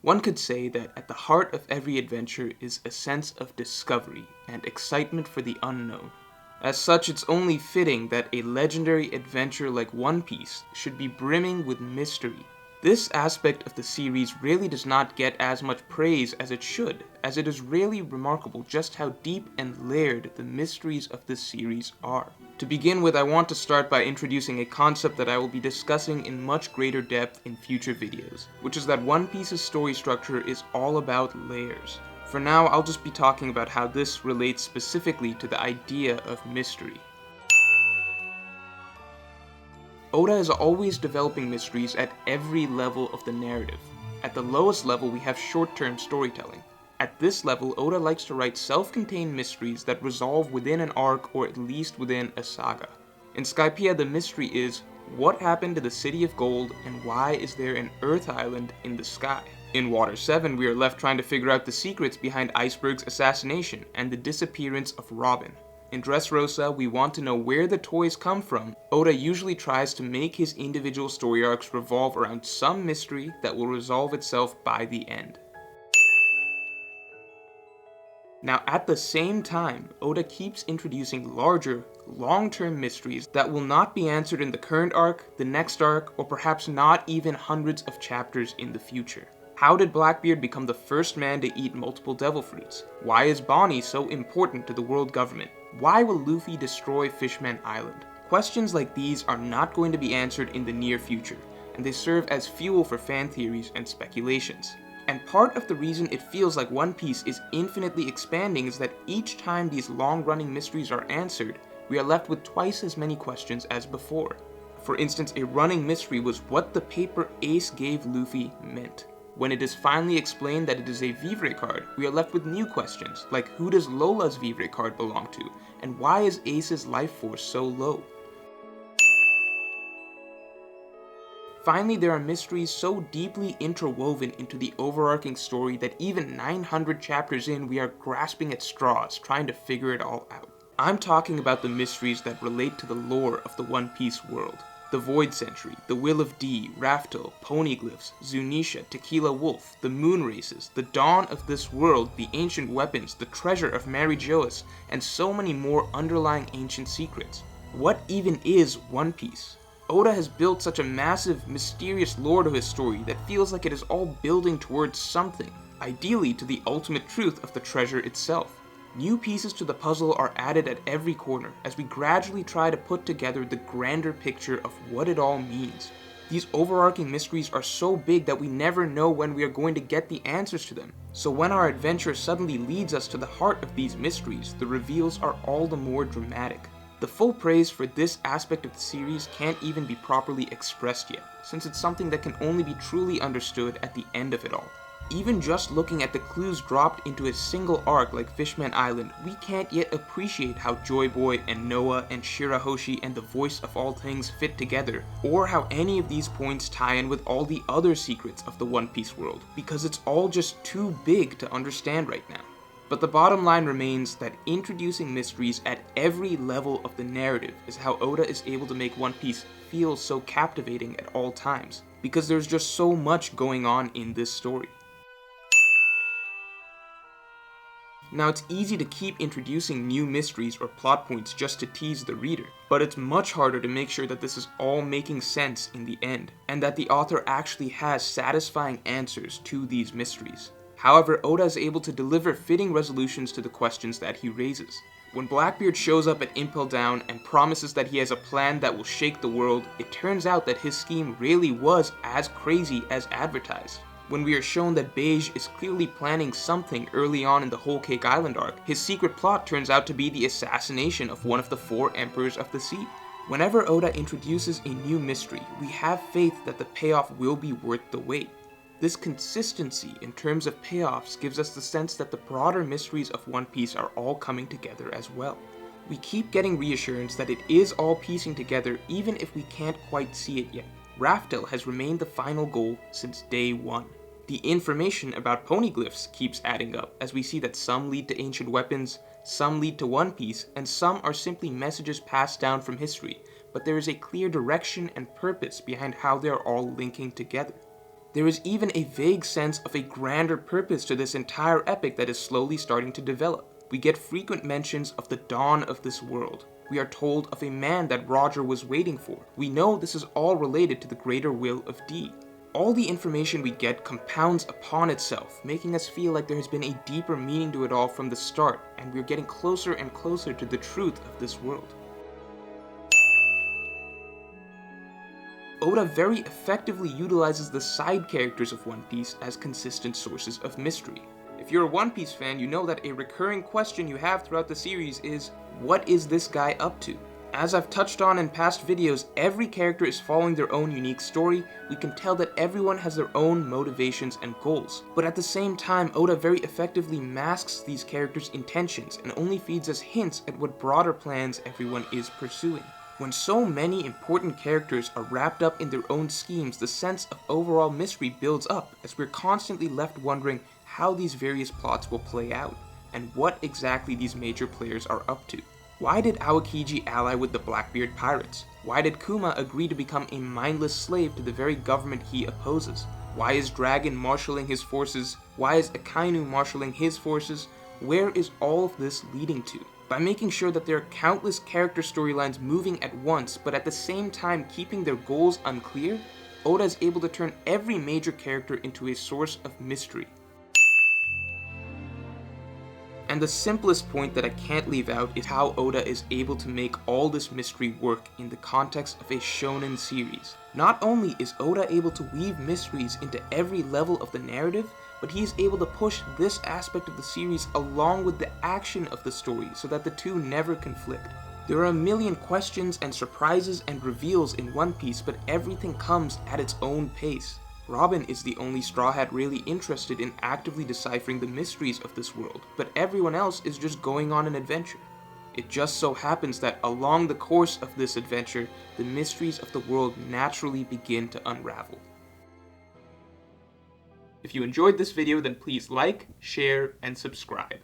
One could say that at the heart of every adventure is a sense of discovery and excitement for the unknown. As such, it's only fitting that a legendary adventure like One Piece should be brimming with mystery. This aspect of the series really does not get as much praise as it should, as it is really remarkable just how deep and layered the mysteries of this series are. To begin with, I want to start by introducing a concept that I will be discussing in much greater depth in future videos, which is that One Piece's story structure is all about layers. For now, I'll just be talking about how this relates specifically to the idea of mystery. Oda is always developing mysteries at every level of the narrative. At the lowest level, we have short-term storytelling. At this level, Oda likes to write self-contained mysteries that resolve within an arc or at least within a saga. In Skypiea, the mystery is, what happened to the City of Gold and why is there an Earth Island in the sky? In Water 7, we are left trying to figure out the secrets behind Iceberg's assassination and the disappearance of Robin. In Dressrosa, we want to know where the toys come from. Oda usually tries to make his individual story arcs revolve around some mystery that will resolve itself by the end. Now, at the same time, Oda keeps introducing larger, long-term mysteries that will not be answered in the current arc, the next arc, or perhaps not even hundreds of chapters in the future. How did Blackbeard become the first man to eat multiple devil fruits? Why is Bonney so important to the world government? Why will Luffy destroy Fishman Island? Questions like these are not going to be answered in the near future, and they serve as fuel for fan theories and speculations. And part of the reason it feels like One Piece is infinitely expanding is that each time these long-running mysteries are answered, we are left with twice as many questions as before. For instance, a running mystery was what the paper Ace gave Luffy meant. When it is finally explained that it is a Vivre card, we are left with new questions, like who does Lola's Vivre card belong to, and why is Ace's life force so low? Finally, there are mysteries so deeply interwoven into the overarching story that even 900 chapters in, we are grasping at straws, trying to figure it all out. I'm talking about the mysteries that relate to the lore of the One Piece world. The Void Century, the Will of D, Raftel, Poneglyphs, Zunesha, Tequila Wolf, the Moon Races, the dawn of this world, the ancient weapons, the treasure of Mary Geoise, and so many more underlying ancient secrets. What even is One Piece? Oda has built such a massive, mysterious lore to his story that feels like it is all building towards something, ideally to the ultimate truth of the treasure itself. New pieces to the puzzle are added at every corner as we gradually try to put together the grander picture of what it all means. These overarching mysteries are so big that we never know when we are going to get the answers to them. So when our adventure suddenly leads us to the heart of these mysteries, the reveals are all the more dramatic. The full praise for this aspect of the series can't even be properly expressed yet, since it's something that can only be truly understood at the end of it all. Even just looking at the clues dropped into a single arc like Fishman Island, we can't yet appreciate how Joy Boy and Noah and Shirahoshi and the Voice of All Things fit together, or how any of these points tie in with all the other secrets of the One Piece world, because it's all just too big to understand right now. But the bottom line remains that introducing mysteries at every level of the narrative is how Oda is able to make One Piece feel so captivating at all times, because there's just so much going on in this story. Now, it's easy to keep introducing new mysteries or plot points just to tease the reader, but it's much harder to make sure that this is all making sense in the end, and that the author actually has satisfying answers to these mysteries. However, Oda is able to deliver fitting resolutions to the questions that he raises. When Blackbeard shows up at Impel Down and promises that he has a plan that will shake the world, it turns out that his scheme really was as crazy as advertised. When we are shown that Bege is clearly planning something early on in the Whole Cake Island arc, his secret plot turns out to be the assassination of one of the 4 Emperors of the Sea. Whenever Oda introduces a new mystery, we have faith that the payoff will be worth the wait. This consistency in terms of payoffs gives us the sense that the broader mysteries of One Piece are all coming together as well. We keep getting reassurance that it is all piecing together even if we can't quite see it yet. Raftel has remained the final goal since day one. The information about poneglyphs keeps adding up, as we see that some lead to ancient weapons, some lead to One Piece, and some are simply messages passed down from history, but there is a clear direction and purpose behind how they are all linking together. There is even a vague sense of a grander purpose to this entire epic that is slowly starting to develop. We get frequent mentions of the dawn of this world. We are told of a man that Roger was waiting for. We know this is all related to the greater will of D. All the information we get compounds upon itself, making us feel like there has been a deeper meaning to it all from the start, and we're getting closer and closer to the truth of this world. Oda very effectively utilizes the side characters of One Piece as consistent sources of mystery. If you're a One Piece fan, you know that a recurring question you have throughout the series is, what is this guy up to? As I've touched on in past videos, every character is following their own unique story. We can tell that everyone has their own motivations and goals. But at the same time, Oda very effectively masks these characters' intentions and only feeds us hints at what broader plans everyone is pursuing. When so many important characters are wrapped up in their own schemes, the sense of overall mystery builds up as we're constantly left wondering how these various plots will play out, and what exactly these major players are up to. Why did Aokiji ally with the Blackbeard pirates? Why did Kuma agree to become a mindless slave to the very government he opposes? Why is Dragon marshalling his forces? Why is Akainu marshalling his forces? Where is all of this leading to? By making sure that there are countless character storylines moving at once, but at the same time keeping their goals unclear, Oda is able to turn every major character into a source of mystery. And the simplest point that I can't leave out is how Oda is able to make all this mystery work in the context of a shonen series. Not only is Oda able to weave mysteries into every level of the narrative, but he is able to push this aspect of the series along with the action of the story so that the two never conflict. There are a million questions and surprises and reveals in One Piece, but everything comes at its own pace. Robin is the only Straw Hat really interested in actively deciphering the mysteries of this world, but everyone else is just going on an adventure. It just so happens that along the course of this adventure, the mysteries of the world naturally begin to unravel. If you enjoyed this video, then please like, share, and subscribe.